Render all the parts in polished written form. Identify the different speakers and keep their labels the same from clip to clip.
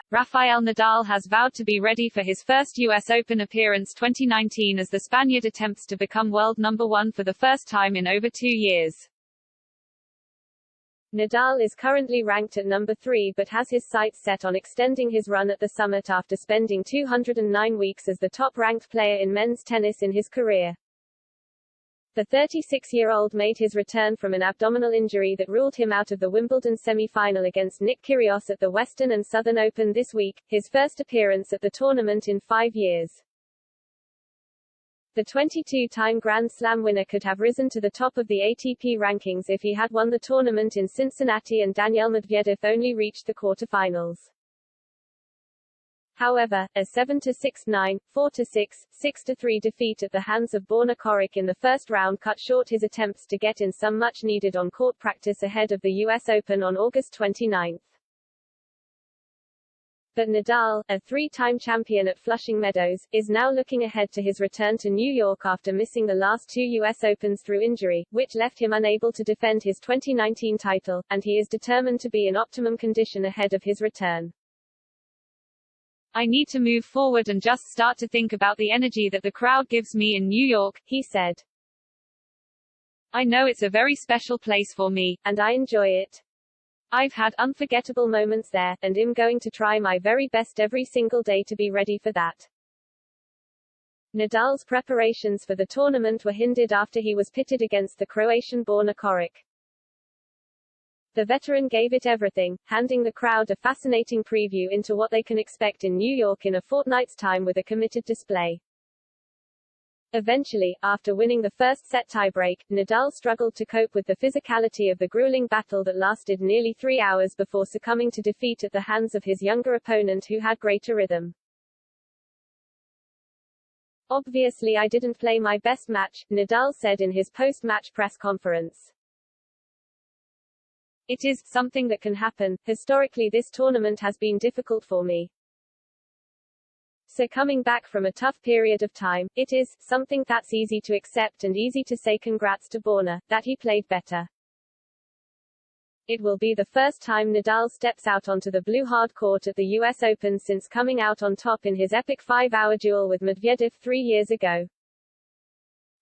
Speaker 1: Rafael Nadal has vowed to be ready for his first US Open appearance 2019 as the Spaniard attempts to become world number one for the first time in over 2 years.
Speaker 2: Nadal is currently ranked at number 3 but has his sights set on extending his run at the summit after spending 209 weeks as the top-ranked player in men's tennis in his career. The 36-year-old made his return from an abdominal injury that ruled him out of the Wimbledon semi-final against Nick Kyrgios at the Western and Southern Open this week, his first appearance at the tournament in 5 years. The 22-time Grand Slam winner could have risen to the top of the ATP rankings if he had won the tournament in Cincinnati and Daniil Medvedev only reached the quarterfinals. However, a 7-6, 9, 4-6, 6-3 defeat at the hands of Borna Coric in the first round cut short his attempts to get in some much-needed on-court practice ahead of the US Open on August 29. But Nadal, a 3-time champion at Flushing Meadows, is now looking ahead to his return to New York after missing the last 2 US Opens through injury, which left him unable to defend his 2019 title, and he is determined to be in optimum condition ahead of his return.
Speaker 1: I need to move forward and just start to think about the energy that the crowd gives me in New York, he said. I know it's a very special place for me,
Speaker 2: and I enjoy it.
Speaker 1: I've had
Speaker 2: unforgettable moments there, and I'm going to try my very best every single day to be ready for that. Nadal's preparations for the tournament were hindered after he was pitted against the Croatian Borna Coric. The veteran gave it everything, handing the crowd a fascinating preview into what they can expect in New York in a fortnight's time with a committed display. Eventually, after winning the first set tiebreak, Nadal struggled to cope with the physicality of the grueling battle that lasted nearly 3 hours before succumbing to defeat at the hands of his younger opponent who had greater rhythm. Obviously I didn't play my best match, Nadal said in his post-match press conference. It is something that can happen. Historically this tournament has been difficult for me. So coming back from a tough period of time, it is something that's easy to accept and easy to say congrats to Borna, that he played better. It will be the first time Nadal steps out onto the blue hard court at the US Open since coming out on top in his epic 5-hour duel with Medvedev 3 years ago.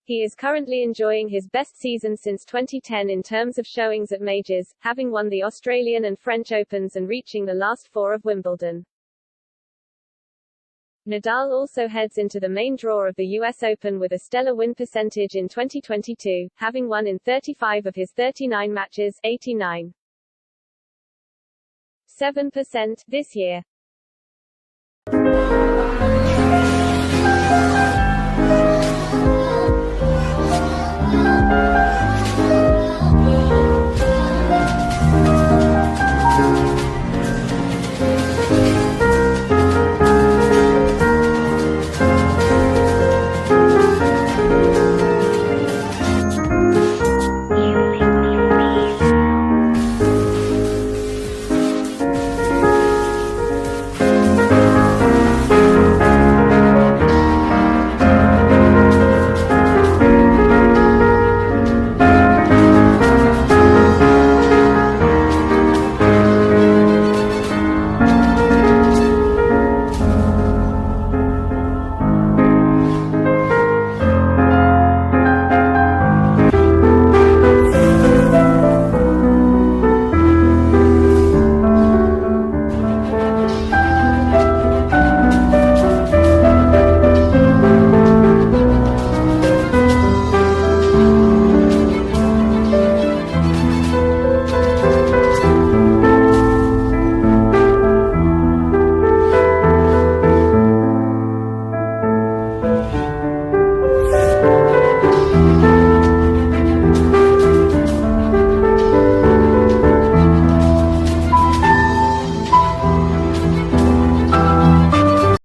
Speaker 2: He is currently enjoying his best season since 2010 in terms of showings at majors, having won the Australian and French Opens and reaching the last 4 of Wimbledon. Nadal also heads into the main draw of the US Open with a stellar win percentage in 2022, having won in 35 of his 39 matches, 89.7% this year.